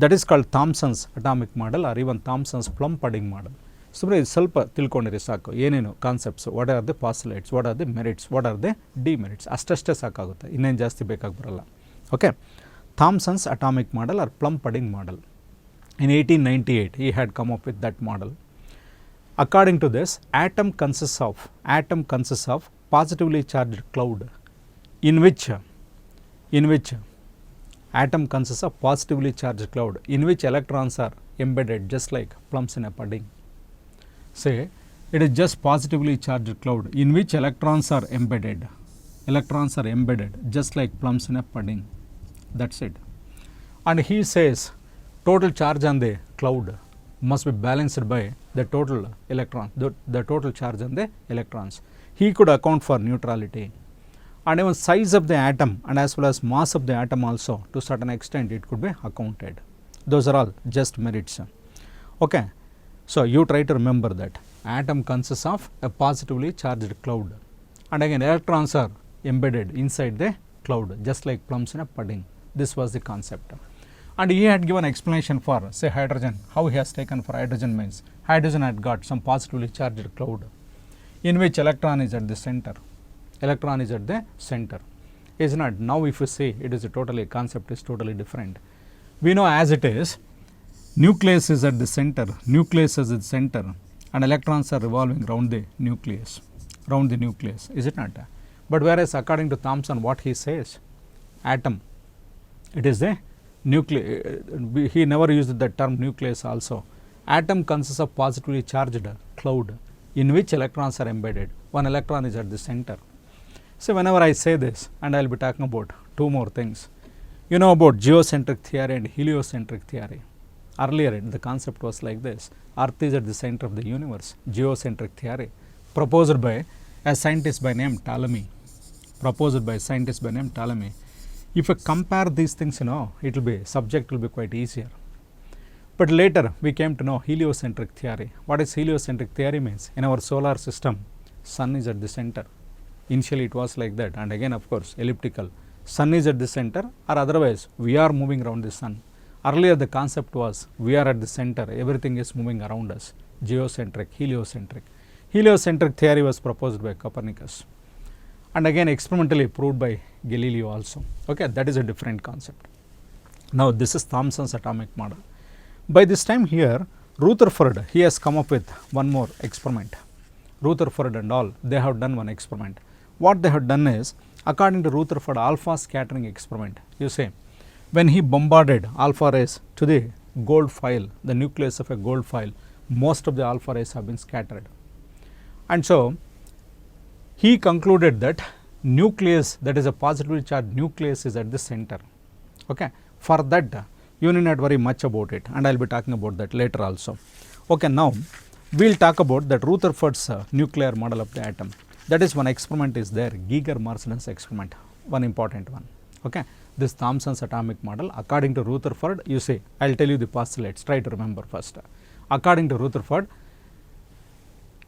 That is called Thomson's atomic model or even Thomson's plum pudding model. ಸುಮ್ಮನೆ ಇದು ಸ್ವಲ್ಪ ತಿಳ್ಕೊಂಡಿರಿ ಸಾಕು, ಏನೇನು concepts, what are the postulates, what are the merits, what are the demerits, ಅಷ್ಟೇ ಸಾಕಾಗುತ್ತೆ, ಇನ್ನೇನು ಜಾಸ್ತಿ ಬೇಕಾಗಿ ಬರಲ್ಲ. Okay, Thomson's atomic model or plum pudding model. In 1898 he had come up with that model. According to this, atom consists of positively charged cloud in which atom consists of positively charged cloud in which electrons are embedded just like plums in a pudding. Say it is just positively charged cloud in which electrons are embedded just like plums in a pudding. That's it. And he says total charge on the cloud must be balanced by the total electron, the total charge on the electrons. He could account for neutrality and even size of the atom and as well as mass of the atom also to certain extent it could be accounted. Those are all just merits. Okay, so you try to remember that atom consists of a positively charged cloud and again electrons are embedded inside the cloud just like plums in a pudding. This was the concept. And he had given explanation for say hydrogen, how he has taken for hydrogen means hydrogen had got some positively charged cloud in which electron is at the center. Is not. Now if you see it is a totally concept is totally different. We know as it is nucleus is at the center and electrons are revolving around the nucleus, is it not? But whereas according to Thomson what he says, atom, it is the nucleus, he never used the term nucleus also. Atom consists of positively charged cloud in which electrons are embedded. One electron is at the center. So whenever I say this, and I will be talking about two more things. You know about geocentric theory and heliocentric theory. Earlier the concept was like this: Earth is at the center of the universe. Geocentric theory proposed by a scientist by name Ptolemy. If you compare these things, it will be subject will be quite easier. But later we came to know heliocentric theory. What is heliocentric theory means? In our solar system, sun is at the center. Initially it was like that, and again of course elliptical. Sun is at the center, or otherwise we are moving around the sun. Earlier the concept was we are at the center, everything is moving around us. Geocentric, heliocentric. Heliocentric theory was proposed by Copernicus and again experimentally proved by Galileo also. Okay, that is a different concept. Now this is Thomson's atomic model. By this time here Rutherford, he has come up with one more experiment. Rutherford and all, they have done one experiment. What they have done is, according to Rutherford alpha scattering experiment, you say when he bombarded alpha rays to the gold foil, the nucleus of a gold foil, most of the alpha rays have been scattered. And so he concluded that nucleus, that is a positively charged nucleus, is at the center. Okay, for that you need not worry much about it, and I will be talking about that later also. Okay, now we will talk about that Rutherford's nuclear model of the atom. That is one experiment is there, Geiger-Marsden's experiment, one important one. Okay, this Thomson's atomic model, according to Rutherford, you see, I will tell you the postulates, try to remember first. According to Rutherford,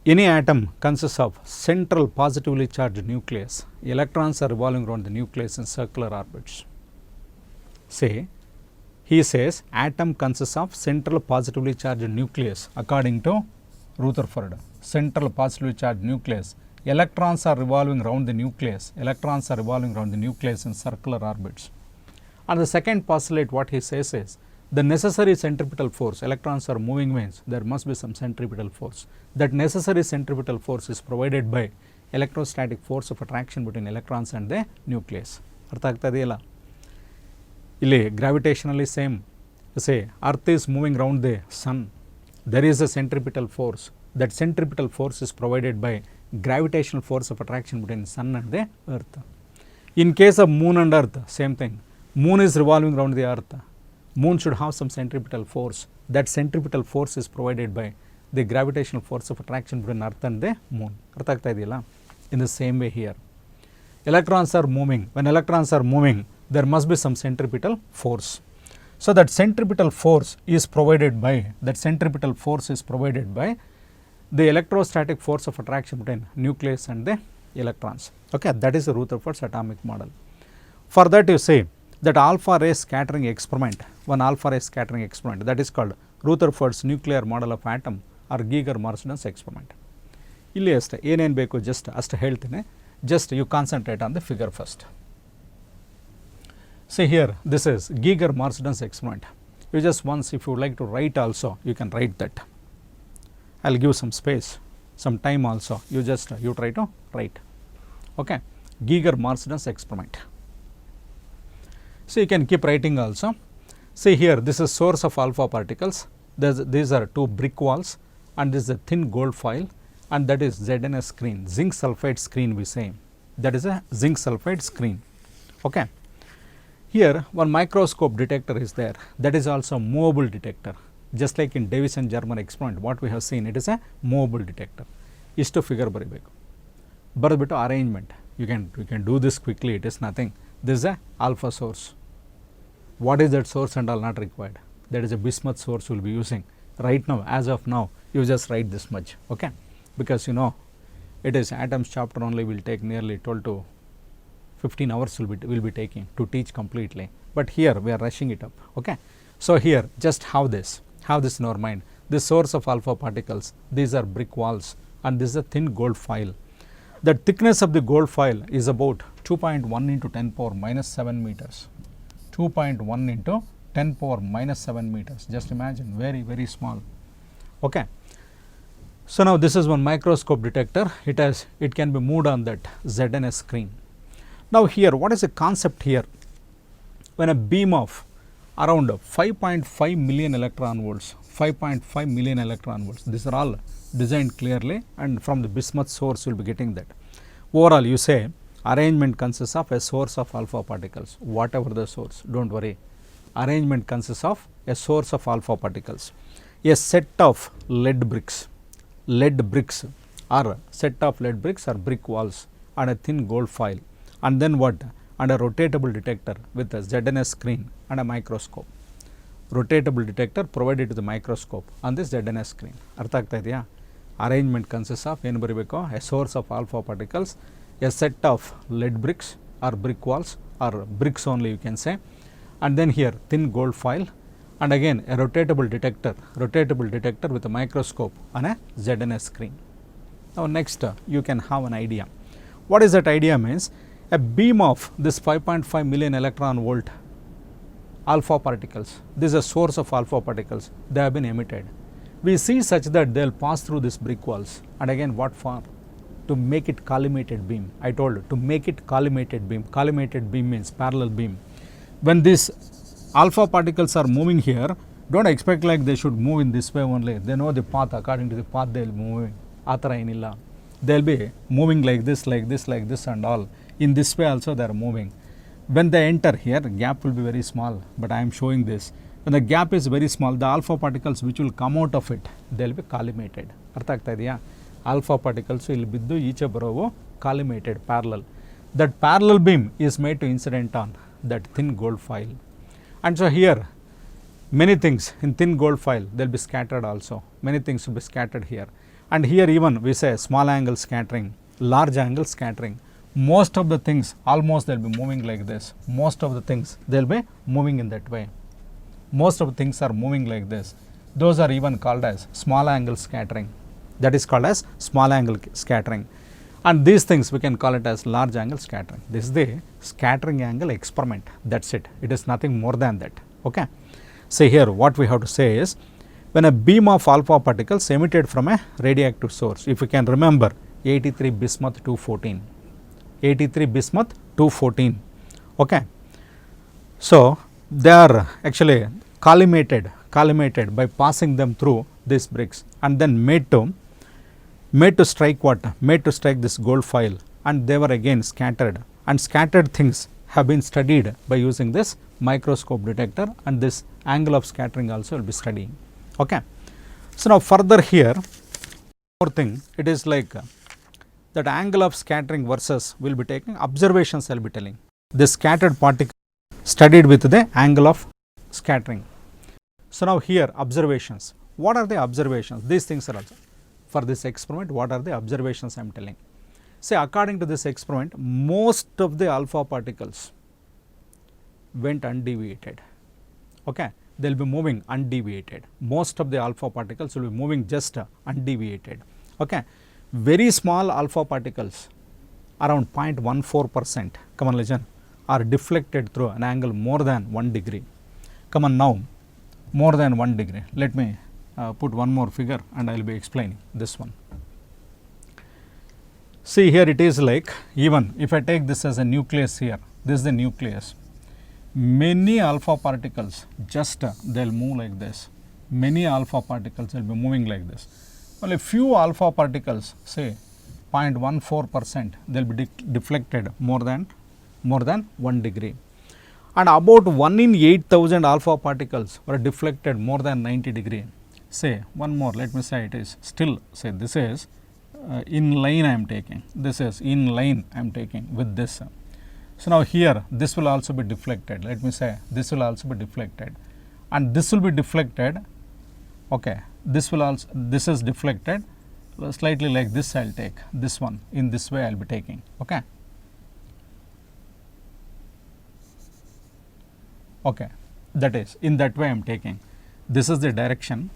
any atom consists of central positively charged nucleus. Electrons are revolving around the nucleus in circular orbits. Say, he says atom consists of central positively charged nucleus. According to Rutherford, central positively charged nucleus. Electrons are revolving around the nucleus. In circular orbits. And the second postulate what he says is the necessary centripetal force, electrons are moving means there must be some centripetal force. That necessary centripetal force is provided by electrostatic force of attraction between electrons and the nucleus. ಅರ್ಥ ಆಗ್ತಾ ಇದೆಯಲ್ಲ? ಇಲ್ಲಿ gravitationally same. Say Earth is moving around the sun. There is a centripetal force. That centripetal force is provided by gravitational force of attraction between sun and the earth. In case of moon and earth, same thing. Moon is revolving around the earth. Moon should have some centripetal force. That centripetal force is provided by the gravitational force of attraction between earth and the moon. ಅರ್ಥ ಆಗ್ತಾ ಇದೆಯಲ್ಲ? In the same way here, electrons are moving. When electrons are moving, there must be some centripetal force. So that centripetal force is provided by the electrostatic force of attraction between nucleus and the electrons. Okay, that is the Rutherford's atomic model. For that you say that alpha ray scattering experiment one alpha ray scattering experiment, that is called Rutherford's nuclear model of atom or Geiger-Marsden's experiment. ಇಲ್ಲಿ ಅಷ್ಟೇ ಏನೇನು ಬೇಕು just ಅಷ್ಟು ಹೇಳ್ತೀನಿ, just you concentrate on the figure first. See here, this is Geiger-Marsden's experiment. You just once, if you would like to write also, you can write that. I will give some space, some time also, you just you try to write. Okay, Geiger-Marsden's experiment. So you can keep writing also. See here, this is source of alpha particles. These are two brick walls, and this is a thin gold foil, and that is ZNS screen, zinc sulfide screen we say. That is a zinc sulfide screen. Okay. Here one microscope detector is there, that is also movable detector. Just like in Davis and German experiment, what we have seen, it is a movable detector. Istu figure ಬರಿಬೇಕು, ಬರೆದ್ಬಿಟ್ಟು arrangement, you can do this quickly, it is nothing. This is a alpha source. What is that source and all not required, that is a bismuth source we will be using. Right now, as of now, you just write this much, okay, because you know it is atoms chapter only will take nearly 12 to 15 hours will be taking to teach completely, but here we are rushing it up, okay. So here just have this in our mind, this source of alpha particles, these are brick walls, and this is a thin gold foil. The thickness of the gold foil is about 2.1 into 10 power minus 7 meters. 2.1 into 10 power minus 7 meters. Just imagine, very, very small. Okay. So now this is one microscope detector. It can be moved on that ZNS screen. Now here, what is the concept here? When a beam of around 5.5 million electron volts, 5.5 million electron volts, these are all designed clearly, and from the bismuth source you will be getting that. Overall, you say arrangement consists of a source of alpha particles, whatever the source, don't worry. Arrangement consists of a source of alpha particles, a set of lead bricks or set of lead bricks or brick walls, and a thin gold foil, and then what? And a rotatable detector with a ZNS screen and a microscope. Rotatable detector provided to the microscope on this ZNS screen. ಅರ್ಥ ಆಗ್ತಾ ಇದೆಯಾ? Arrangement consists of ಏನು ಬರೀಬೇಕು? A source of alpha particles, a set of lead bricks or brick walls or bricks only you can say, and then here thin gold foil, and again a rotatable detector with a microscope on a ZNS screen. Now next you can have an idea. What is that idea means? A beam of this 5.5 million electron volt alpha particles, this is a source of alpha particles, they have been emitted. We see such that they will pass through these brick walls, and again what for? To make it collimated beam. I told you, to make it collimated beam. Collimated beam means parallel beam. When these alpha particles are moving here, don't expect like they should move in this way only. They know the path, according to the path they will be moving. Athara enilla. They will be moving like this and all. In this way also they are moving. When they enter here, gap will be very small, but I am showing this. When the gap is very small, the alpha particles which will come out of it, they will be collimated. ಅರ್ಥ ಆಗ್ತಾ ಇದೆಯಾ? Alpha particles ಇಲ್ಲಿ ಬಿದ್ದು ಈಚೆ ಬರೋವು collimated parallel. That parallel beam is made to incident on that thin gold foil. And so here many things in thin gold foil they will be scattered also. Many things will be scattered here. And here even we say small angle scattering, large angle scattering. Most of the things almost they will be moving like this. Most of the things they will be moving in that way. Most of the things are moving like this. Those are even called as small angle scattering. That is called as small angle scattering. And these things we can call it as large angle scattering. This is the scattering angle experiment. That's it. It is nothing more than that. Okay. So here what we have to say is, when a beam of alpha particles emitted from a radioactive source, if you can remember 83 bismuth 214. 83 bismuth 214. Okay. So they are actually collimated by passing them through these bricks, and then made to strike what? Made to strike this gold foil, and they were again scattered, and scattered things have been studied by using this microscope detector, and this angle of scattering also will be studying. Okay. So now further here, more thing, it is like that angle of scattering versus will be taking observations I will be telling. The scattered particle studied with the angle of scattering. So now here observations. What are the observations? These things are also for this experiment. What are the observations I am telling? Say according to this experiment, most of the alpha particles went undeviated. Okay, they will be moving undeviated. Most of the alpha particles will be moving just undeviated. Okay, very small alpha particles around 0.14%, come on listen, are deflected through an angle more than 1 degree. Come on now, more than 1 degree. Let me put one more figure and I will be explaining this one. See, here it is like, even if I take this as a nucleus here, this is the nucleus. Many alpha particles just they will move like this. Many alpha particles will be moving like this. Only few alpha particles, say 0.14%, they will be deflected more than 1 degree. And about 1 in 8,000 alpha particles were deflected more than 90 degree. Say one more, let me say it is still, say this is in line I am taking, this is in line I am taking with this. So, now here this will also be deflected, let me say this will also be deflected and this will be deflected, okay, this will also, this is deflected slightly like this I will take, this one in this way I will be taking, okay. Okay, that is in that way I am taking, this is the direction,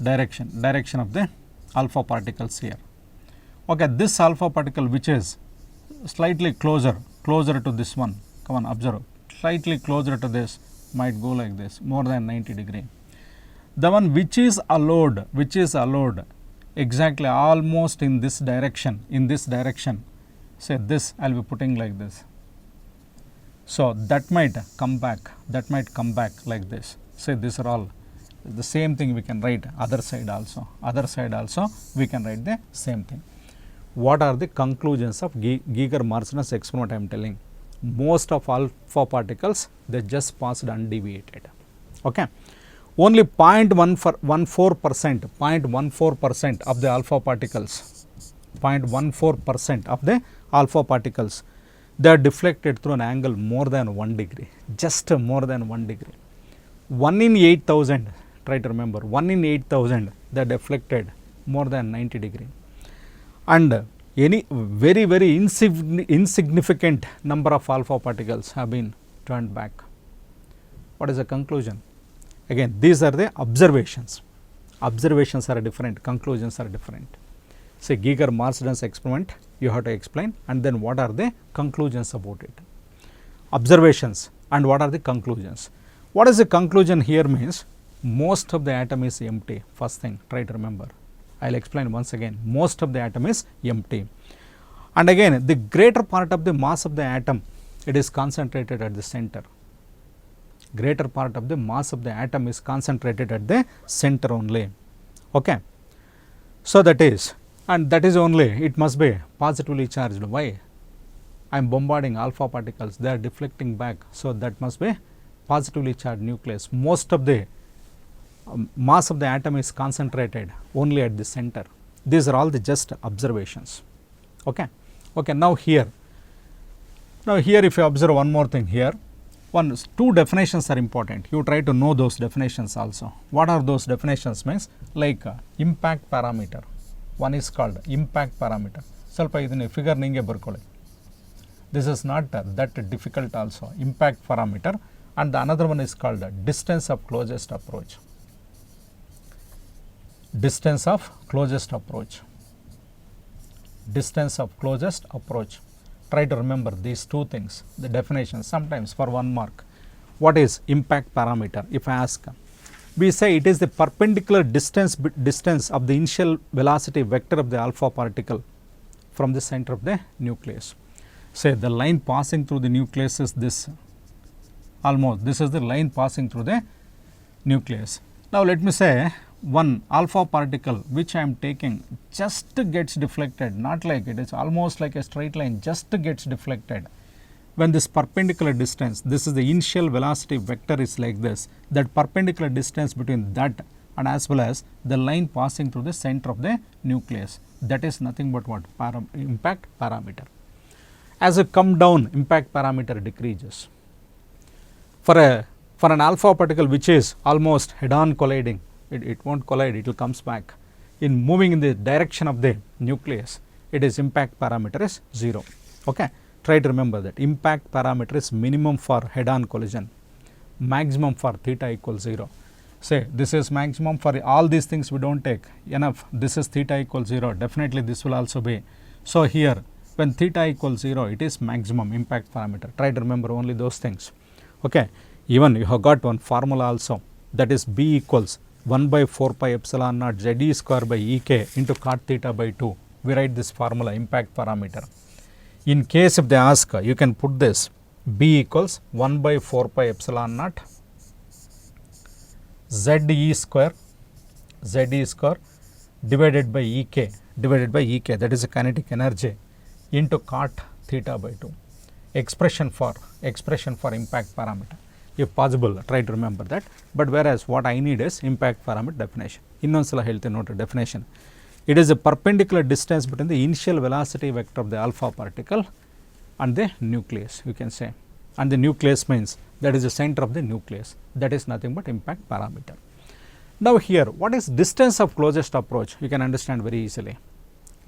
direction of the alpha particles here. Okay, this alpha particle which is slightly closer to this one, come on observe, slightly closer to this might go like this more than 90 degree. The one which is allowed exactly almost in this direction, say this I will be putting like this. So, that might come back like this, say these are all the same thing we can write other side also we can write the same thing. What are the conclusions of Giger-Marsden's experiment I am telling? Most of alpha particles they just passed undeviated. Okay. Only 0.14% of the alpha particles, 0.14% of the alpha particles, they are deflected through an angle more than 1 degree, just more than 1 degree. 1 in 8,000, try to remember, 1 in 8,000 they are deflected more than 90 degree. And any very insignificant number of alpha particles have been turned back. What is the conclusion? Again, these are the observations. Observations are different, conclusions are different. Say Giger-Marsden's experiment you have to explain, and then what are the conclusions about it. Observations and what are the conclusions. What is the conclusion here means most of the atom is empty, first thing try to remember. I will explain once again, most of the atom is empty. And again the greater part of the mass of the atom, it is concentrated at the center. Greater part of the mass of the atom is concentrated at the center only. Okay. So, that is, and that is only, it must be positively charged. Why? I am bombarding alpha particles, they are deflecting back. So, that must be positively charged nucleus. Most of the mass of the atom is concentrated only at the center. These are all the just observations. Okay. Okay. Now, here if you observe one more thing here, two definitions are important. You try to know those definitions also. What are those definitions means? Like impact parameter. One is called impact parameter. ಸ್ವಲ್ಪ ಇದನ್ನ figure ನಿಂಗೆ ಬರ್ಕೊಳ್ಳಿ. This is not that difficult also. Impact parameter, and the another one is called distance of closest approach. Distance of closest approach. Distance of closest approach. Try to remember these two things, the definitions sometimes for 1 mark. What is impact parameter? If I ask, we say it is the perpendicular distance of the initial velocity vector of the alpha particle from the center of the nucleus. Say the line passing through the nucleus is this, almost this is the line passing through the nucleus. Now, let me say one alpha particle which I am taking just gets deflected, not like it is almost like a straight line, just gets deflected. When this perpendicular distance, this is the initial velocity vector is like this, that perpendicular distance between that and as well as the line passing through the center of the nucleus, that is nothing but what? Impact parameter. As you come down, impact parameter decreases. For an alpha particle which is almost head on colliding, it won't collide, it will comes back. In moving in the direction of the nucleus, it is impact parameter is 0. Okay. try to remember that impact parameter is minimum for head-on collision, maximum for theta equals 0. Say this is maximum for all these things we don't take enough, this is theta equals 0, definitely this will also be. So here when theta equals 0 it is maximum impact parameter, try to remember only those things. Okay. Even you have got one formula also, that is B equals 1 by 4 pi epsilon naught ZE square by EK into cot theta by 2. We write this formula impact parameter. In case if they ask, you can put this B equals 1 by 4 pi epsilon naught ZE square divided by EK, that is a kinetic energy, into cot theta by 2. Expression for impact parameter. If possible, try to remember that. But whereas what I need is impact parameter definition. Innonsala healthy note definition. It is a perpendicular distance between the initial velocity vector of the alpha particle and the nucleus, you can say. And the nucleus means that is the center of the nucleus. That is nothing but impact parameter. Now here, what is distance of closest approach? You can understand very easily.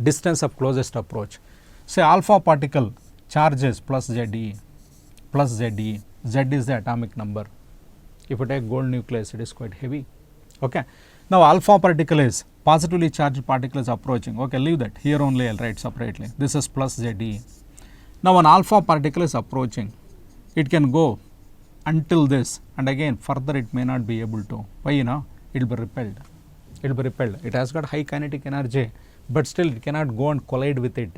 Distance of closest approach. Say alpha particle charges plus ZE. Z is the atomic number. If you take gold nucleus, it is quite heavy. Okay. Now alpha particle is positively charged particle is approaching. Okay, leave that. Here only I will write separately. This is plus ZE. Now an alpha particle is approaching. It can go until this, and again further it may not be able to. Why? It will be repelled. It has got high kinetic energy, but still it cannot go and collide with it.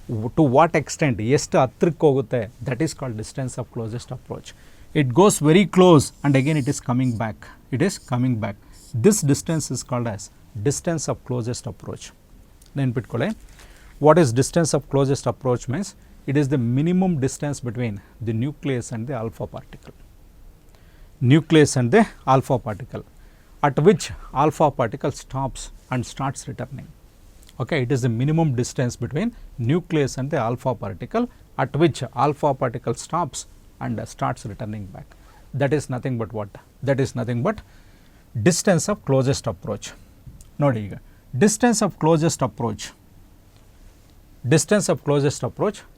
To what extent? That is called distance of closest approach. It goes very close and again it is coming back. This distance is called as distance of closest approach. Then what is distance of closest approach means? It is the minimum distance between the nucleus and the alpha particle. At which alpha particle stops and starts returning. Okay, it is the minimum distance between nucleus and the alpha particle at which alpha particle stops and starts returning back. That is nothing but what? That is nothing but distance of closest approach. Nodi iga distance of closest approach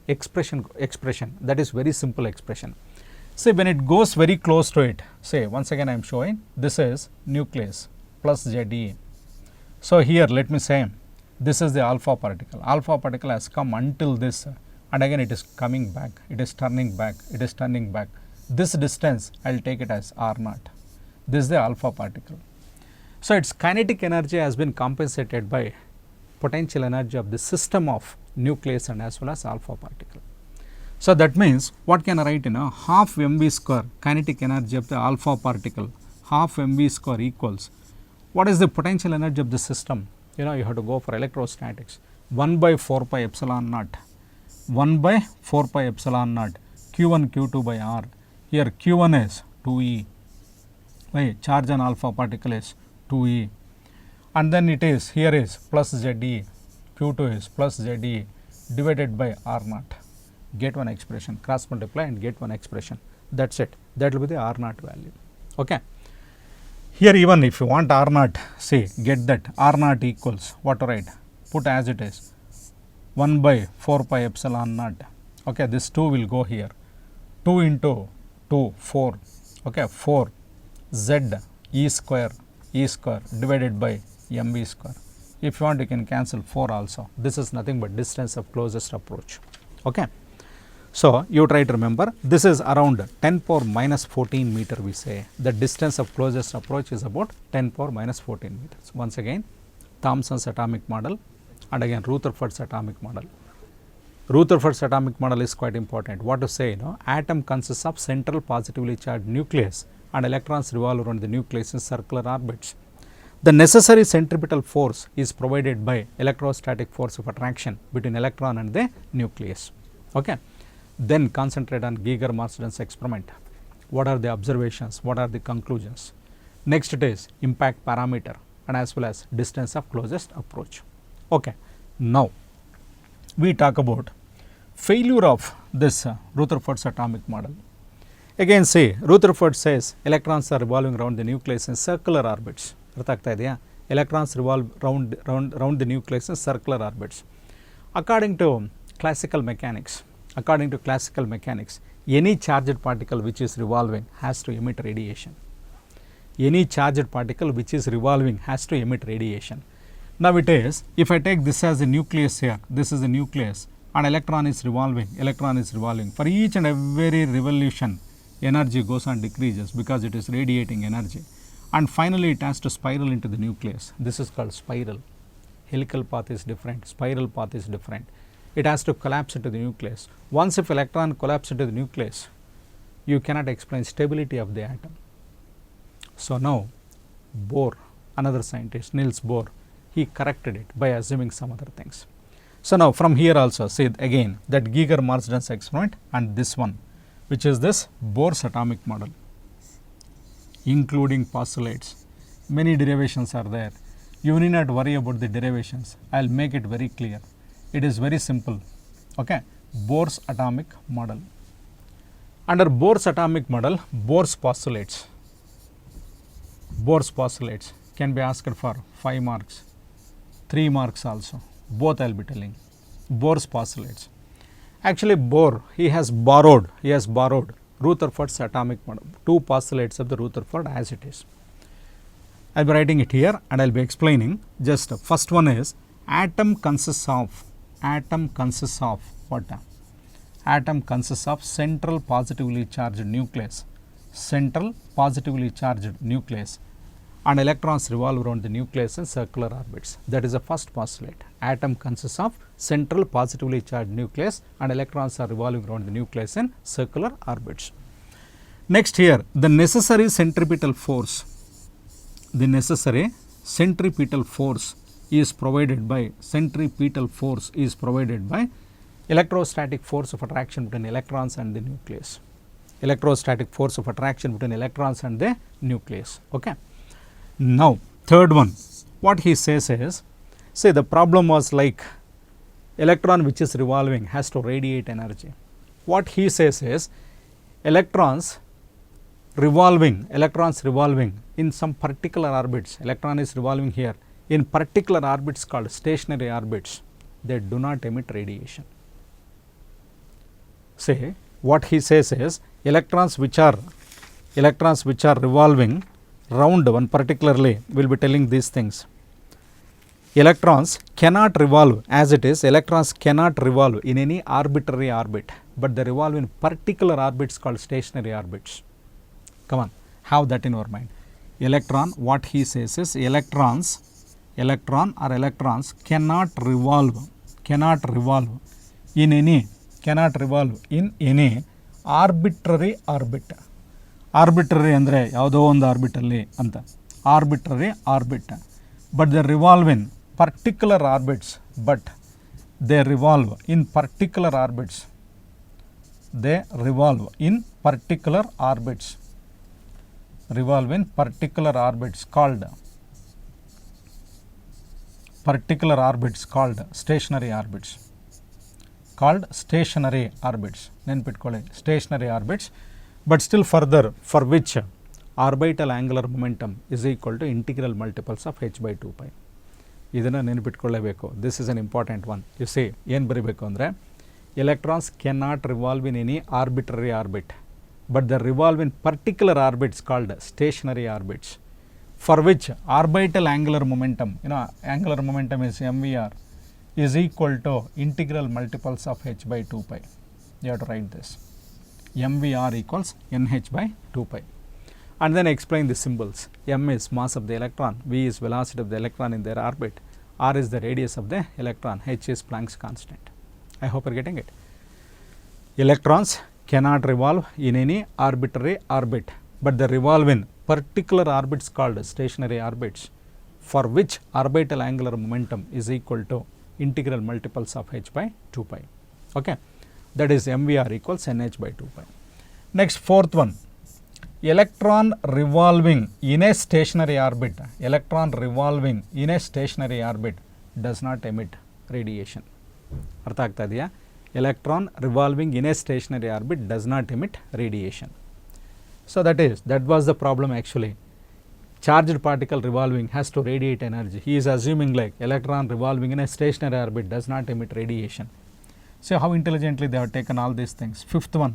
expression, that is very simple expression. Say when it goes very close to it, say once again I am showing this is nucleus plus ZE. So here let me say this is the alpha particle has come until this, and again it is coming back, it is turning back. This distance I will take it as R0. This is the alpha particle. So its kinetic energy has been compensated by potential energy of the system of nucleus and as well as alpha particle. So that means what can I write in half mv square kinetic energy of the alpha particle, half mv square equals what is the potential energy of the system? You have to go for electrostatics. 1 by 4 pi epsilon naught Q1 Q2 by R. Here Q1 is 2E. Why? Charge on alpha particle is 2E. And then it is here is plus ZE. Q2 is plus ZE divided by R0. Get one expression. Cross multiply and get one expression. That's it. That will be the R0 value. Okay. Here even if you want R0, see, get that R0 equals what to write? Put as it is 1 by 4 pi epsilon naught. Okay, this 2 will go here. 2 into 2, 4. Okay, 4 Z E square divided by mv square. If you want, you can cancel 4 also. This is nothing but distance of closest approach. Okay. So you try to remember this is around 10 power minus 14 meter we say. The distance of closest approach is about 10 power minus 14 meters. Once again Thomson's atomic model and again Rutherford's atomic model. Rutherford's atomic model is quite important. What to say? Atom consists of central positively charged nucleus and electrons revolve around the nucleus in circular orbits. The necessary centripetal force is provided by electrostatic force of attraction between electron and the nucleus. Okay. Then concentrate on Geiger-Marsden's experiment. What are the observations? What are the conclusions? Next it is impact parameter and as well as distance of closest approach. Okay. Now we talk about failure of this Rutherford's atomic model. Again say Rutherford says electrons are revolving around the nucleus in circular orbits. Electrons revolve round the nucleus in circular orbits. According to classical mechanics, according to classical mechanics, any charged particle which is revolving has to emit radiation. Any charged particle which is revolving has to emit radiation. Now it is, if I take this as a nucleus here, this is a nucleus, and electron is revolving. For each and every revolution, energy goes on decreases because it is radiating energy. And finally it has to spiral into the nucleus. This is called spiral. Helical path is different, spiral path is different. It has to collapse into the nucleus. Once if electron collapse into the nucleus, you cannot explain stability of the atom. So now Bohr, another scientist, Niels Bohr, he corrected it by assuming some other things. So now from here also see again that Giger-Marsden's experiment and this one, which is this Bohr's atomic model, including postulates. Many derivations are there. You need not worry about the derivations. I will make it very clear. It is very simple. Okay, Bohr's atomic model. Under Bohr's atomic model, Bohr's postulates can be asked for 5 marks, 3 marks also. Both I will be telling. Bohr's postulates. Actually Bohr, he has borrowed Rutherford's atomic model, 2 postulates of the Rutherford as it is. I will be writing it here and I will be explaining. Just first one is atom consists of what? Atom consists of central positively charged nucleus. And electrons revolve around the nucleus in circular orbits. That is the first postulate. Atom consists of central positively charged nucleus and electrons are revolving around the nucleus in circular orbits. Next here, the necessary centripetal force is provided by electrostatic force of attraction between electrons and the nucleus. Okay. Now third one, what he says is, say the problem was like electron which is revolving has to radiate energy. What he says is electrons revolving in some particular orbits, electron is revolving here in particular orbits called stationary orbits, they do not emit radiation. Say what he says is electrons which are revolving round one particularly, will be telling these things. Electrons cannot revolve as it is, electrons cannot revolve in any arbitrary orbit, but they revolve in particular orbits called stationary orbits. Come on, have that in our mind. Electron, what he says is electron or electrons cannot revolve in any arbitrary orbit. Arbitrary andre yavado ಒಂದು ಆರ್ಬಿಟಲ್ಲಿ ಅಂತ, arbitrary orbit, but they revolve in particular orbits, they revolve in particular orbits called stationary orbits. ನೆನ್ಪಿಟ್ಕೊಳ್ಳಿ, stationary orbits. But still further, for which orbital angular momentum is equal to integral multiples of h by 2 pi. ಇದನ್ನು ನೆನಪಿಟ್ಕೊಳ್ಳಬೇಕು. This is an important one. You see, ಏನು ಬರೀಬೇಕು ಅಂದರೆ electrons cannot revolve in any arbitrary orbit, but they revolve in particular orbits called stationary orbits, for which orbital angular momentum, angular momentum is mvr, is equal to integral multiples of h by 2 pi. You have to write this. mvr equals nh by 2 pi, and then explain the symbols. M is mass of the electron, v is velocity of the electron in their orbit, r is the radius of the electron, h is Planck's constant. I hope you are getting it. Electrons cannot revolve in any arbitrary orbit, but they revolve in particular orbits called stationary orbits, for which orbital angular momentum is equal to integral multiples of h by 2 pi. Okay. That is mvr equals nh by 2 pi. Next, fourth one, electron revolving in a stationary orbit does not emit radiation. ಅರ್ಥ ಆಗ್ತಾ ಇದೆಯಾ? Electron revolving in a stationary orbit does not emit radiation. So that was the problem actually. Charged particle revolving has to radiate energy. He is assuming like electron revolving in a stationary orbit does not emit radiation. See how intelligently they have taken all these things. Fifth one,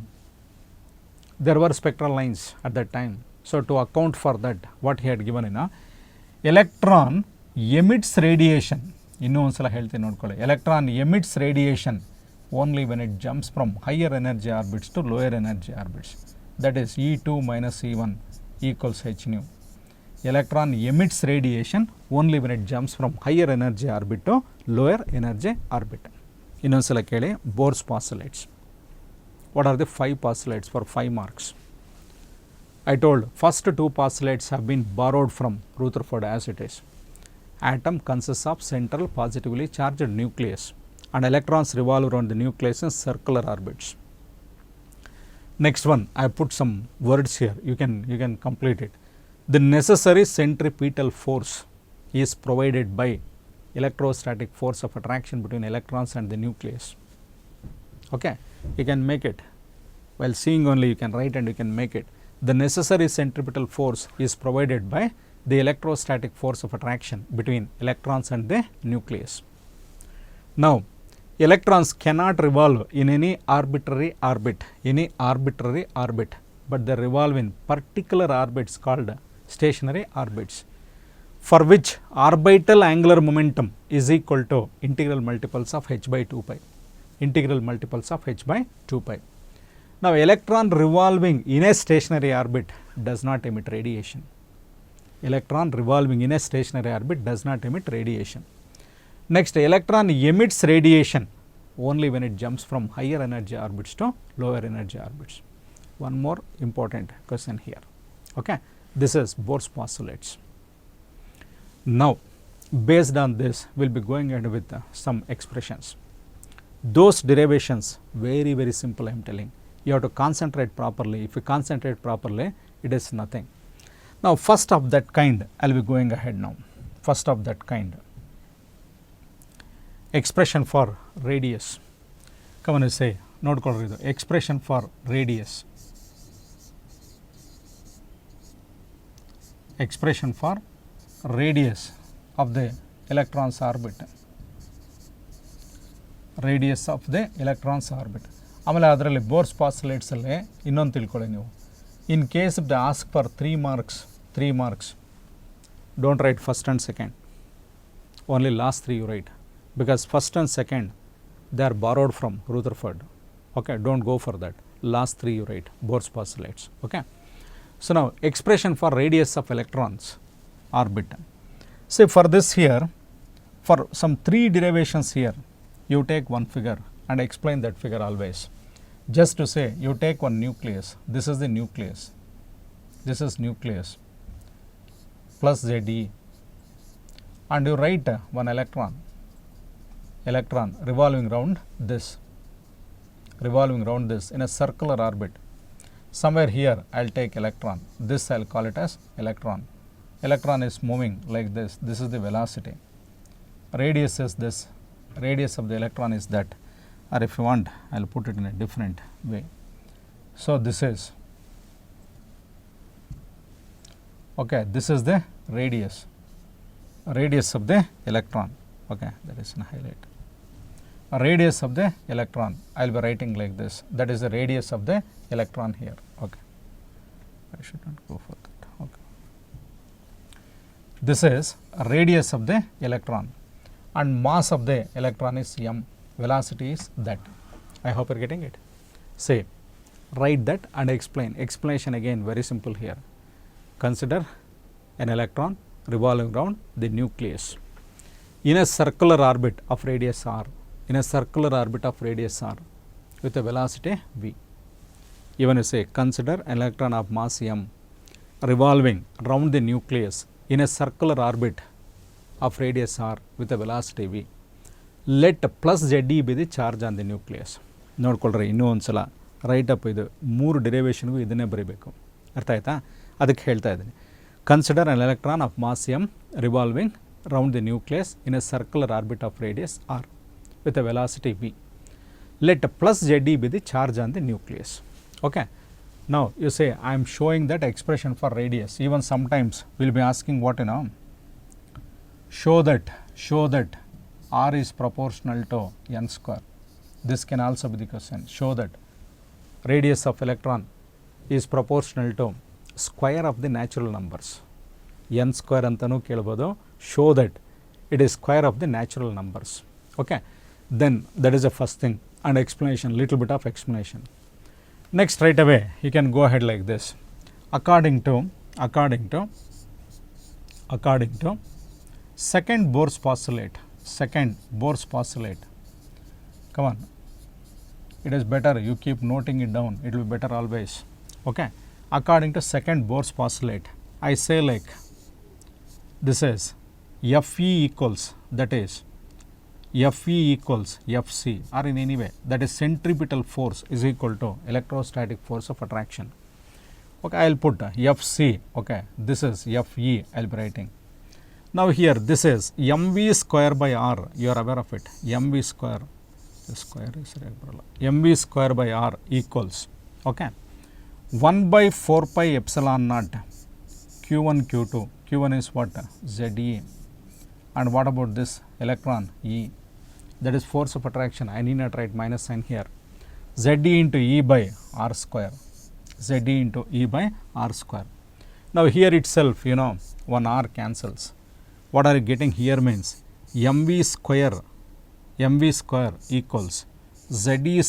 there were spectral lines at that time. So, to account for that, what he had given in a electron emits radiation. ಇನ್ನೂ ಒಂದ್ಸಲ ಹೇಳ್ತೀನಿ ನೋಡ್ಕೊಳ್ಳಿ. Electron emits radiation only when it jumps from higher energy orbits to lower energy orbits. That is E2 minus E1 equals h nu. Electron emits radiation only when it jumps from higher energy orbit to lower energy orbit. ಇನ್ನೊಂದ್ಸಲ ಕೇಳಿ, Bohr's postulates. What are the 5 postulates for 5 marks? I told first 2 postulates have been borrowed from Rutherford as it is. Atom consists of central positively charged nucleus and electrons revolve around the nucleus in circular orbits. Next one, I put some words here, you can complete it. The necessary centripetal force is provided by electrostatic force of attraction between electrons and the nucleus. Okay, you can make it. While seeing only you can write and you can make it. The necessary centripetal force is provided by the electrostatic force of attraction between electrons and the nucleus. Now, electrons cannot revolve in any arbitrary orbit, but they revolve in particular orbits called stationary orbits, for which orbital angular momentum is equal to integral multiples of h by 2 pi. Now, electron revolving in a stationary orbit does not emit radiation. Next, electron emits radiation only when it jumps from higher energy orbits to lower energy orbits. One more important question here. Okay, this is Bohr's postulates. Now, based on this, we will be going ahead with some expressions. Those derivations very simple, I am telling. You have to concentrate properly. If you concentrate properly, it is nothing. Now, first of that kind, I will be going ahead now. First of that kind, expression for radius. Come on, you say, ನೋಡ್ಕೊಳ್ರಿ ಇದು expression for radius. Expression for radius of the electron's orbit. Radius of the electron's orbit. ಆಮೇಲೆ ಅದರಲ್ಲಿ Bohr's ಪಾಸ್ಯುಲೇಟ್ಸಲ್ಲಿ ಇನ್ನೊಂದು ತಿಳ್ಕೊಳ್ಳಿ ನೀವು. In case if they ask for 3 marks, don't write first and second, only last 3 you write, because first and second they are borrowed from Rutherford. Okay, don't go for that. Last 3 you write, Bohr's postulates. Okay, so now expression for radius of electrons orbit. Say for this here, for some 3 derivations here, you take one figure and explain that figure always. Just to say, you take one nucleus, this is the nucleus, plus Ze, and you write one electron revolving round this in a circular orbit. Somewhere here I will take electron, this I will call it as electron. Electron is moving like this is the velocity. Radius is this, radius of the electron is that, or if you want I will put it in a different way. So, this is, okay, this is the radius of the electron. Okay, that is in highlight. Radius of the electron I will be writing like this, that is the radius of the electron here. Okay, I should not go for that. Okay, this is radius of the electron and mass of the electron is m, velocity is that. I hope you are getting it. Say, write that and explain. Explanation again very simple here. Consider an electron revolving around the nucleus in a circular orbit of radius r, with a velocity v. Even you say, consider an electron of mass m revolving around the nucleus in a circular orbit of radius r with a velocity v. Let plus Ze be the charge on the nucleus. ನೋಡ್ಕೊಳ್ರಿ ಇನ್ನೂ ಒಂದು ಸಲ right up ಇದು 3 ಡಿರೈವೇಷನ್ಗೂ ಇದನ್ನೇ ಬರೀಬೇಕು. ಅರ್ಥ ಆಯ್ತಾ? ಅದಕ್ಕೆ ಹೇಳ್ತಾ ಇದ್ದೀನಿ. Consider an electron of mass m revolving round the nucleus in a circular orbit of radius r with a velocity v. Let plus Ze be the charge on the nucleus. Okay. Now you say I am showing that expression for radius. Even sometimes we will be asking what, show that r is proportional to n square. This can also be the question. Show that radius of electron is proportional to square of the natural numbers. N square antanu kelbodu. Show that it is square of the natural numbers. Okay. Then that is the first thing, and explanation, little bit of explanation. Next, right away you can go ahead like this. According to second Bohr's postulate, come on, it is better you keep noting it down, it will be better always. Okay. According to second Bohr's postulate, I say like this is Fe equals, that is Fe equals Fc, or in any way, that is centripetal force is equal to electrostatic force of attraction. Okay, I will put Fc. Okay, this is Fe, I will be writing. Now here this is mv square by r, you are aware of it, mv square, the square is mv square by r equals, okay, 1 by 4 pi epsilon naught q1 q2, q1 is what, Ze, and what about this electron E, that is force of attraction, I need not write minus sign here, Ze into E by r square, Ze into E by r square. Now here itself, you know, one r cancels. What are you getting here means mv square equals Ze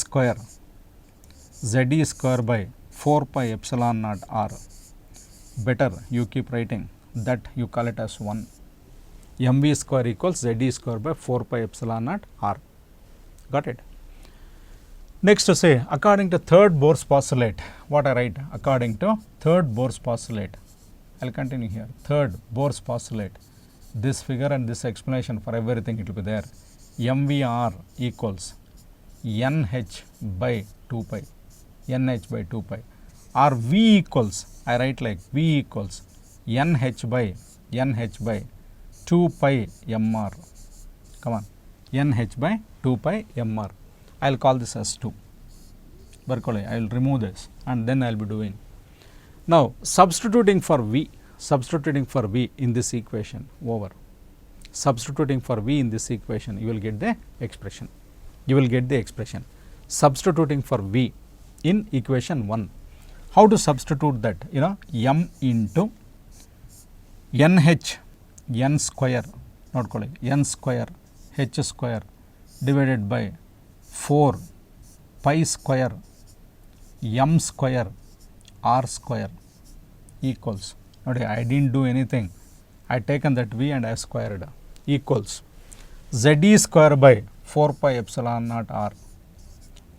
square by 4 pi epsilon naught r. Better you keep writing that, you call it as 1. mv square equals Ze square by 4 pi epsilon naught r. Got it? Next to say, according to third Bohr's postulate, what I write? According to third Bohr's postulate, I will continue here. Third Bohr's postulate, this figure and this explanation for everything, it will be there. mvr equals nh by 2 pi, nh by 2 pi, or v equals, I write like v equals nh by 2 pi mr. Come on, nh by 2 pi mr. I will call this as 2. Berkeley, I will remove this and then I will be doing. Now substituting for v in this equation, over. Substituting for v in this equation, you will get the expression. Substituting for v in equation 1. How to substitute that? You know, m into nh, n square, not calling n square, h square divided by 4 pi square m square r square equals, okay, I didn't do anything, I taken that v and I squared, equals Ze square by 4 pi epsilon naught r,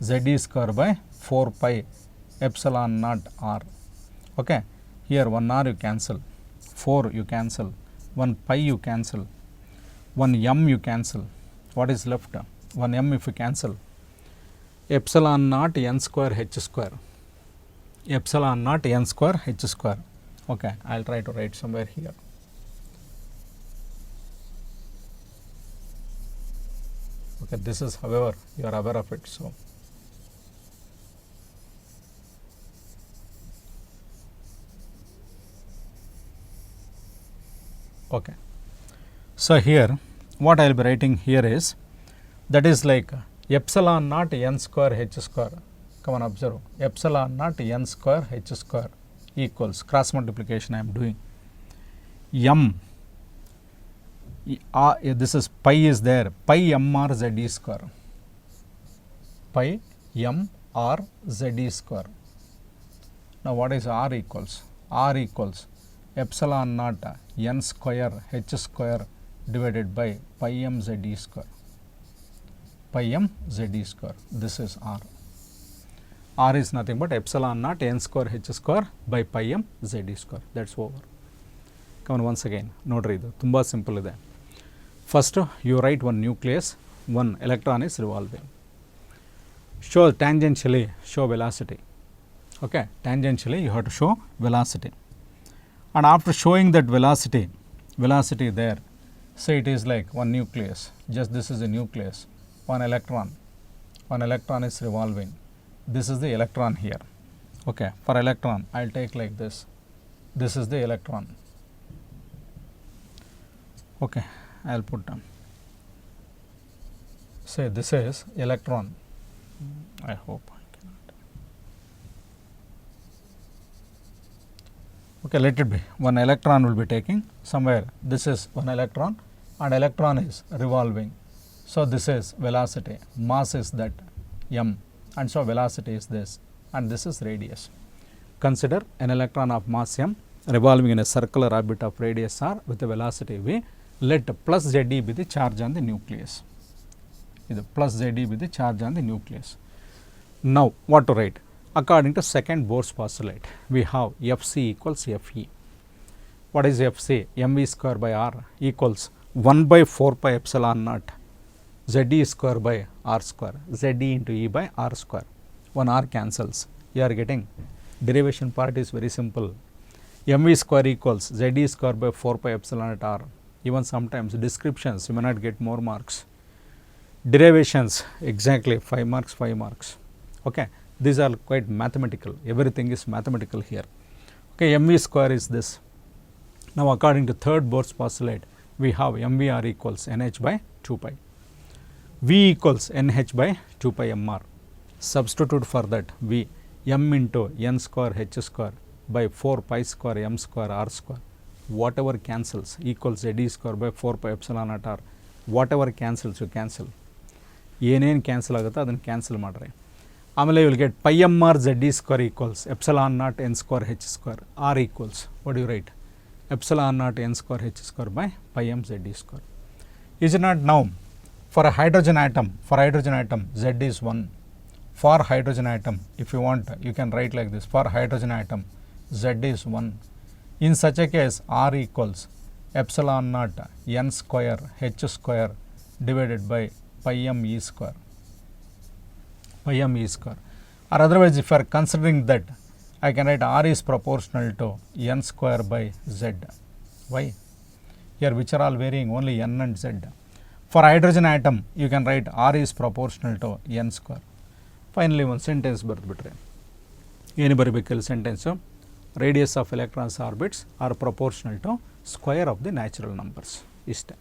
Ze square by 4 pi epsilon naught r. Okay, here 1 r you cancel, 4 you cancel, 1 pi you cancel, 1 m you cancel, what is left? 1 m if you cancel, epsilon naught n square h square, epsilon naught n square h square. Okay, I will try to write somewhere here. Okay, this is, however, you are aware of it. So, okay. So here what I will be writing here is, that is like epsilon naught n square h square. Come on, observe, epsilon naught n square h square equals, cross multiplication I am doing, m, this is pi is there, pi mr Ze square, pi mr Ze square. Now what is r equals? R equals epsilon naught n square h square divided by pi m Ze square, pi m Ze square. This is r. R is nothing but epsilon naught n square h square by pi m Ze square. That's over. Come on, once again, nodri idu tumba simple ide. First you write one nucleus, one electron is revolving. Show tangentially, show velocity. Okay, tangentially you have to show velocity. And after showing that velocity there, say it is like one nucleus, just this is a nucleus, one electron is revolving. This is the electron here. Okay, for electron I will take like this. This is the electron. Okay, I will put down. Say this is electron. I hope I cannot. Okay, let it be. One electron will be taking somewhere. This is one electron and electron is revolving. So, this is velocity, mass is that m, and so velocity is this, and this is radius. Consider an electron of mass m revolving in a circular orbit of radius r with a velocity v. Let plus Ze be the charge on the nucleus. This plus Ze be the charge on the nucleus. Now, what to write? According to second Bohr's postulate, we have Fc equals Fe. What is Fc? mv square by r equals 1 by 4 pi epsilon naught Ze square by r square, Ze into E by r square. One r cancels. You are getting derivation part is very simple. mv square equals Ze square by 4 pi epsilon naught r. Even sometimes descriptions you may not get more marks. Derivations exactly 5 marks, 5 marks. Okay. These are quite mathematical. Everything is mathematical here. Okay, mv square is this. Now, according to third Bohr's postulate, we have mvr equals nh by 2 pi. V equals nh by 2 pi mr. Substitute for that V, m into n square h square by 4 pi square m square r square. Whatever cancels equals Ze square by 4 pi epsilon naught r. Whatever cancels you cancel. ಏನೇನು cancel ಆಗುತ್ತೋ ಅದನ್ನು cancel ಮಾಡಿರಿ. ಆಮೇಲೆ you will get pi mr Ze square equals epsilon naught n square h square r equals, what do you write? Epsilon naught n square h square by pi m Ze square. Is it not now? For a hydrogen atom, Z is 1. For hydrogen atom, if you want, you can write like this. For hydrogen atom, Z is 1. In such a case, R equals epsilon naught n square h square divided by pi m E square. Pi m E square. Or otherwise, if you are considering that, I can write R is proportional to n square by Z. Why? Here, which are all varying, only n and Z. For hydrogen atom, you can write R is proportional to n square. Finally, one sentence ಬರ್ದ್ಬಿಟ್ರೆ ಏನು ಬರಬೇಕಲ್ಲಿ sentence? radius of electrons orbits are proportional to square of the natural numbers. ಇಷ್ಟೇ.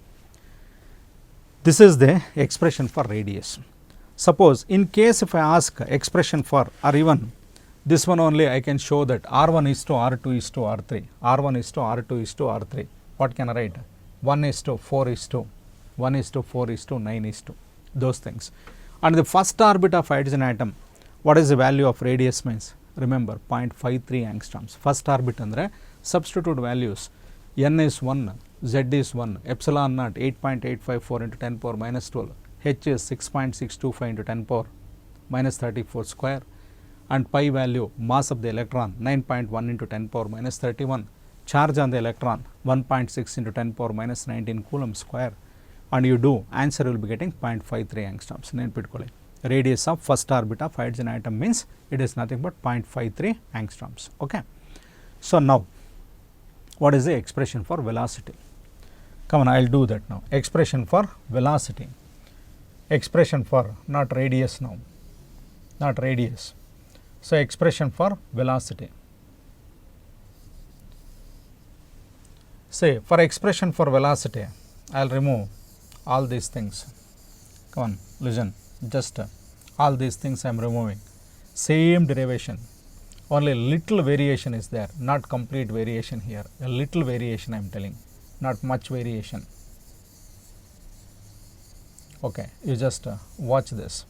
This is the expression for radius. Suppose in case if I ask expression for, or even this one only, I can show that R1 is to R2 is to R3, R1 is to R2 is to R3. What can I write? 1 is to 4 is to 1 is to 4 is to 9 is to, those things. And the first orbit of hydrogen atom, what is the value of radius means? Remember 0.53 angstroms. First orbit andre substitute values, n is 1, Z is 1, epsilon naught 8.854 into 10 power minus 12, h is 6.625 into 10 power minus 34 square, and pi value, mass of the electron 9.1 into 10 power minus 31, charge on the electron 1.6 into 10 power minus 19 coulomb square, and you do, answer will be getting 0.53 angstroms. ನೆನಪಿಟ್ಕೊಳ್ಳಿ. Radius of first orbit of hydrogen atom means it is nothing but 0.53 angstroms. Okay. So, now what is the expression for velocity? Come on, I will do that now. Expression for velocity. Expression for, not radius now, not radius. So, expression for velocity. Say for expression for velocity, I will remove all these things. Come on, listen, just all these things I am removing. Same derivation, only little variation is there, not complete variation here. A little variation I am telling, not much variation. Okay, you just watch this.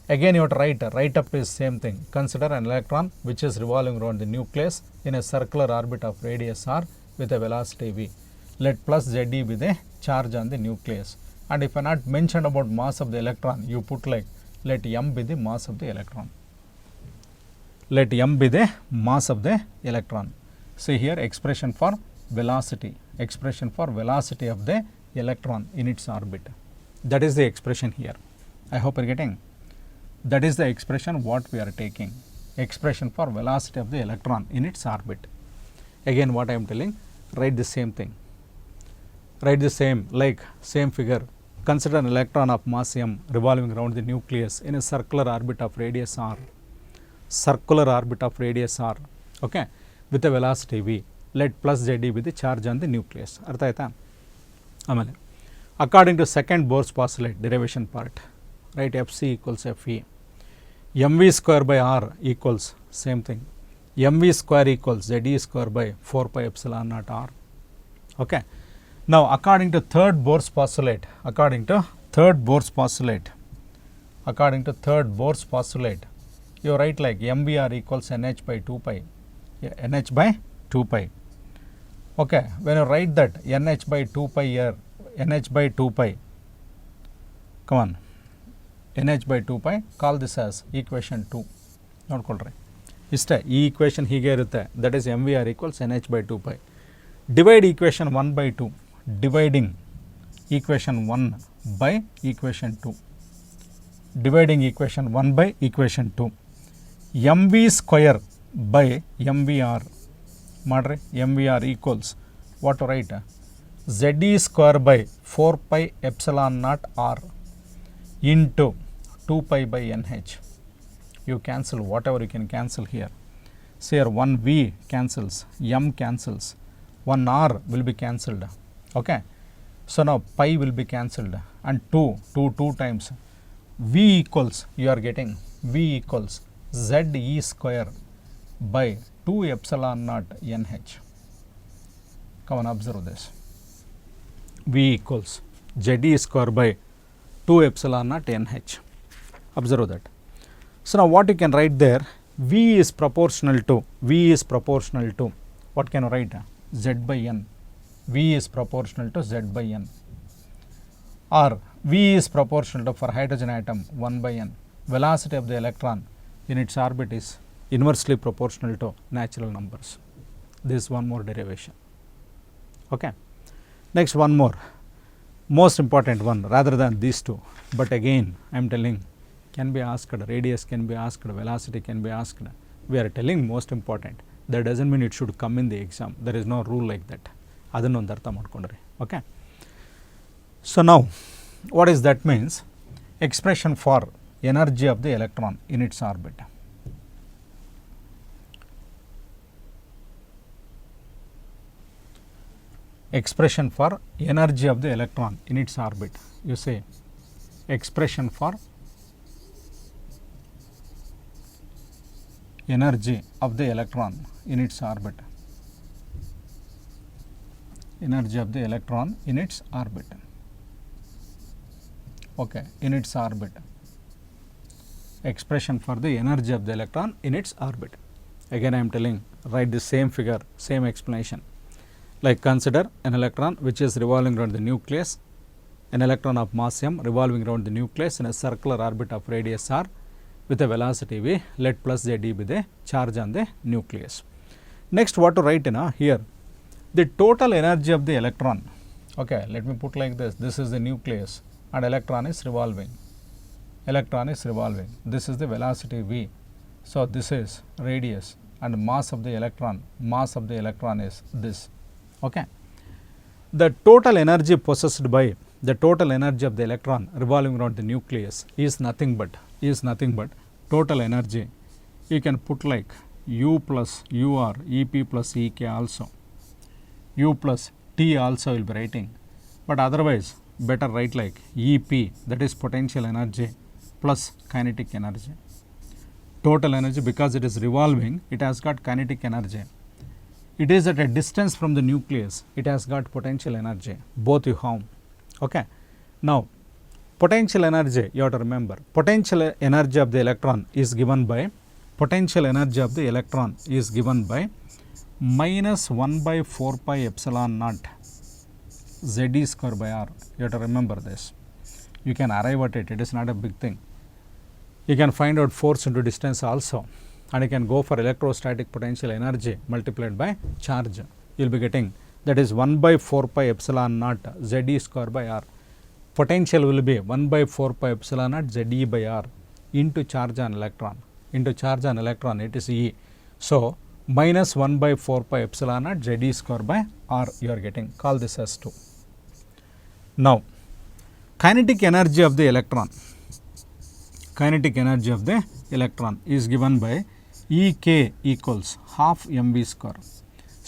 Again you have to write up is same thing. Consider an electron which is revolving around the nucleus in a circular orbit of radius r with a velocity v. Let plus Ze be the charge on the nucleus. And if I not mentioned about mass of the electron, you put like, let m be the mass of the electron. Let m be the mass of the electron. See here expression for velocity, expression for velocity of the electron in its orbit. That is the expression here. I hope you are getting. That is the expression what we are taking. Expression for velocity of the electron in its orbit. Again what I am telling, write the same thing. Write the same, like same figure. Consider an electron of mass m revolving around the nucleus in a circular orbit of radius r. Circular orbit of radius r. Okay, with a velocity v. Let plus Ze be the charge on the nucleus. ಅರ್ಥ ಆಯ್ತಾ? ಆಮೇಲೆ according to second Bohr's postulate, derivation part, write Fc equals Fe. mv square by r equals same thing, mv square equals ze square by 4 pi epsilon naught r. Okay. Now according to third Bohr's postulate, according to third Bohr's postulate, you write like mvr equals nh by 2 pi, nh by 2 pi. Okay, when you write that nh by 2 pi here, nh by 2 pi, come on, nh by 2 pi, call this as equation 2. ನೋಡ್ಕೊಳ್ರಿ ಇಷ್ಟೇ, ಈ equation ಹೀಗೆ ಇರುತ್ತೆ, that is M V R equals N H by 2 pi. Divide equation 1 by 2, dividing equation 1 by equation 2, dividing equation 1 by equation 2, M V square by M V R ಮಾಡ್ರಿ. M V R equals what to write, Z E square by 4 pi epsilon naught r into 2 pi by nh. You cancel whatever you can cancel here. So here 1 v cancels, m cancels, 1 r will be cancelled. Okay. So now pi will be cancelled and 2 times v equals, you are getting v equals z e square by 2 epsilon naught nh. Come on, observe this. V equals z e square by 2 epsilon naught nh. Observe that. So now what you can write there, v is proportional to, what can you write, z by n, v is proportional to z by n, or v is proportional to, for hydrogen atom, 1 by n. Velocity of the electron in its orbit is inversely proportional to natural numbers. This is one more derivation. Okay. Next one more, most important one rather than these two, but again I am telling, can be asked, radius can be asked, velocity can be asked. We are telling most important. That doesn't mean it should come in the exam. There is no rule like that. ಅದನ್ನು ಒಂದು ಅರ್ಥ ಮಾಡ್ಕೊಂಡ್ರಿ. Okay. So now what is that means? Expression for energy of the electron in its orbit. Expression for energy of the electron in its orbit. You say expression for energy of the electron in its orbit. Energy of the electron in its orbit. Okay, in its orbit. Expression for the energy of the electron in its orbit. Again I am telling, write the same figure, same explanation. Like consider an electron which is revolving around the nucleus, an electron of mass m revolving around the nucleus in a circular orbit of radius r with a velocity v, let plus z d be the charge on the nucleus. Next what to write in here, the total energy of the electron. Okay, let me put like this, this is the nucleus and electron is revolving, this is the velocity v, so this is radius and mass of the electron is this. Okay. The total energy possessed by, the total energy of the electron revolving around the nucleus is nothing but total energy. You can put like u plus ur, ep plus ek also, u plus t also will be writing, but otherwise better write like ep, that is potential energy plus kinetic energy. Total energy, because it is revolving, it has got kinetic energy. It is at a distance from the nucleus, it has got potential energy, both you have. Okay. Now potential energy, you have to remember, potential energy of the electron is given by minus 1 by 4 pi epsilon naught z e square by r. You have to remember this. You can arrive at it, it is not a big thing. You can find out force into distance also, and you can go for electrostatic potential energy multiplied by charge. You will be getting, that is 1 by 4 pi epsilon naught z e square by r. Potential will be 1 by 4 pi epsilon naught z e by r into charge on electron. It is E. So minus 1 by 4 pi epsilon naught z e square by r you are getting. Call this as 2. Now kinetic energy of the electron is given by ek equals half mv square.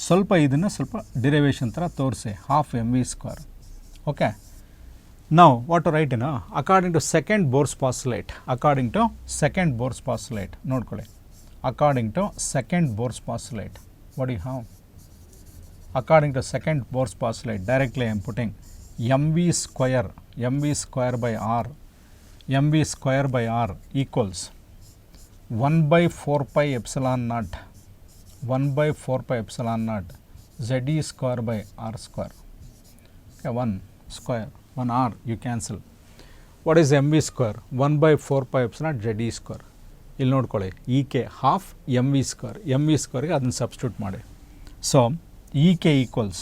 ಸ್ವಲ್ಪ ಇದನ್ನು ಸ್ವಲ್ಪ derivation ಥರ ತೋರಿಸಿ, half mv square. Okay. Now what to write, according to second Bohr's postulate, ನೋಡ್ಕೊಳ್ಳಿ, according to second Bohr's postulate, what do you have? According to second Bohr's postulate, directly I am putting mv square by r equals 1 by 4 pi epsilon naught ze square by r square. Okay, 1 square, 1 r you cancel. What is mv square? 1 by 4 pi epsilon ze square. ಇಲ್ಲಿ ನೋಡ್ಕೊಳ್ಳಿ, E K half M V ಸ್ಕ್ವೇರ್ಗೆ ಅದನ್ನು substitute ಮಾಡಿ. So E K equals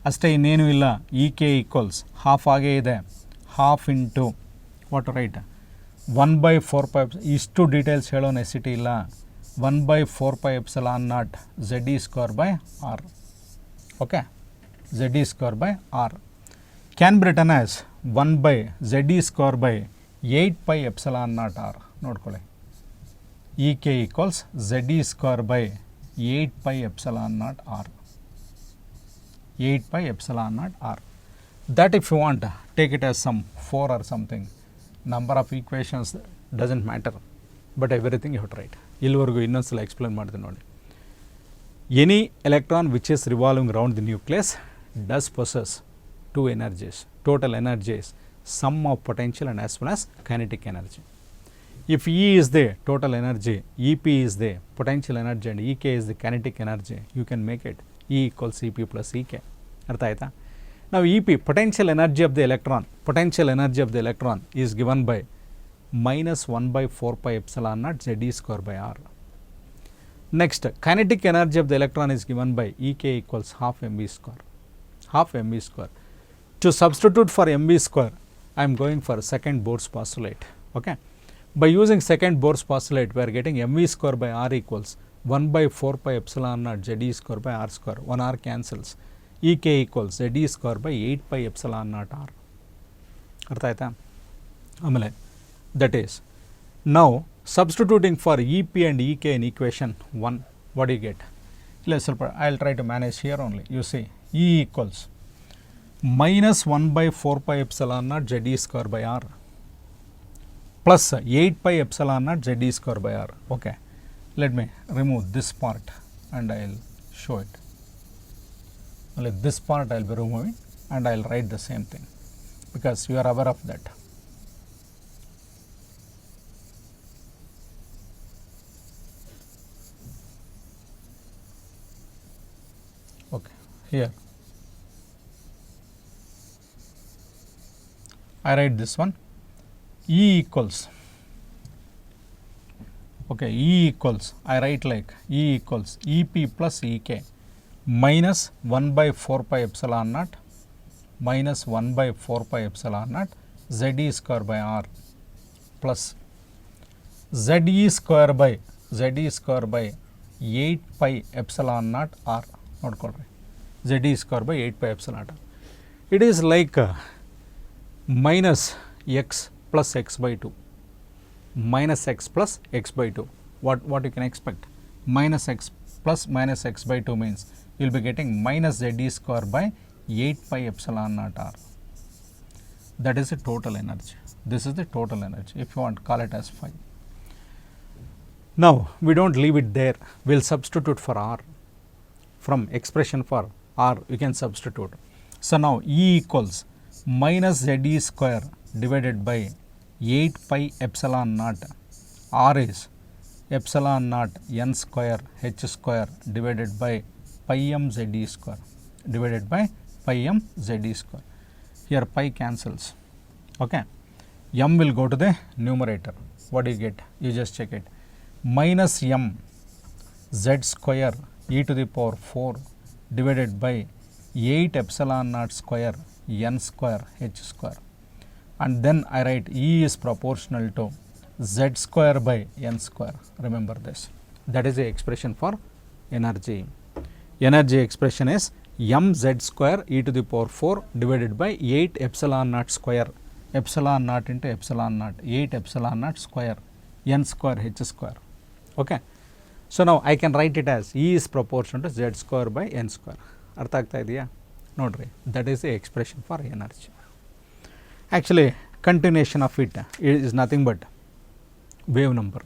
ಅಷ್ಟೇ, ಇನ್ನೇನು ಇಲ್ಲ. E K equals half ಆಗೇ ಇದೆ, half into what right 1 by 4 pi, ಇಷ್ಟು ಡೀಟೇಲ್ಸ್ ಹೇಳೋ ನೆಸಿಟಿ ಇಲ್ಲ. 1 by 4 pi epsilon naught ze square by r. Okay, ze square by r can be written as 1 by ze square by 8 pi epsilon naught r. ನೋಡ್ಕೊಳ್ಳಿ, E K equals ze square by 8 pi epsilon naught r. 8 pi epsilon naught r. That if you want, take it as some 4 or something. Number of equations doesn't matter, but everything you have to write. ಇಲ್ಲಿವರೆಗೂ ಇನ್ನೊಂದ್ಸಲ explain ಮಾಡಿದೆ ನೋಡಿ. Any electron which is revolving around the nucleus does possess two energies. Total energy is sum of potential and as well as kinetic energy. If E is the total energy, EP is the potential energy and EK is the kinetic energy, you can make it E equals EP plus EK. ಅರ್ಥ ಆಯ್ತಾ? Now EP, potential energy of the electron is given by minus 1 by 4 pi epsilon naught ze square by r. Next, kinetic energy of the electron is given by EK equals half mv square. To substitute for mv square, I am going for second Bohr's postulate. Okay. By using second Bohr's postulate, we are getting mv square by r equals 1 by 4 pi epsilon naught ze square by r square. 1 r cancels. EK equals ze square by 8 pi epsilon naught r. ಅರ್ಥ ಆಯ್ತಾ? ಆಮೇಲೆ that is, now substituting for EP and EK in equation 1, what do you get? Let's ಸ್ವಲ್ಪ I will try to manage here only. You see, E equals minus 1 by 4 pi epsilon naught ze square by r plus 8 pi epsilon naught ze square by r. Okay, let me remove this part and I will show it. Only this part I will be removing and I will write the same thing because you are aware of that. Okay, here I write this one. E equals, okay, E equals, I write like E equals EP plus EK minus 1 by 4 pi epsilon naught ze square by r plus ze square by 8 pi epsilon naught r. ನೋಡ್ಕೊಳ್ರಿ, ze square by 8 pi epsilon naught. It is like minus x plus x by 2. What you can expect? Minus x plus minus x by 2 means you will be getting minus ze square by 8 pi epsilon naught r. That is the total energy. This is the total energy. If you want, call it as phi. Now we don't leave it there. We will substitute for r. From expression for r, you can substitute. So now E equals minus ze square divided by 8 pi epsilon naught. R is epsilon naught n square h square divided by pi m ze square divided by pi m ze square. Here pi cancels. Okay, m will go to the numerator. What do you get? You just check it. Minus m z square e to the power 4 divided by 8 epsilon naught square n square h square. And then I write E is proportional to z square by n square. Remember this. That is the expression for energy. Energy expression is mz square e to the power 4 divided by 8 epsilon naught square. Epsilon naught into epsilon naught. 8 epsilon naught square n square h square. Okay. So now I can write it as E is proportional to z square by n square. ಅರ್ಥ ಆಗ್ತಾ ಇದೆಯಾ? ನೋಡ್ರಿ, that is the expression for energy. Actually, continuation of it is nothing but wave number.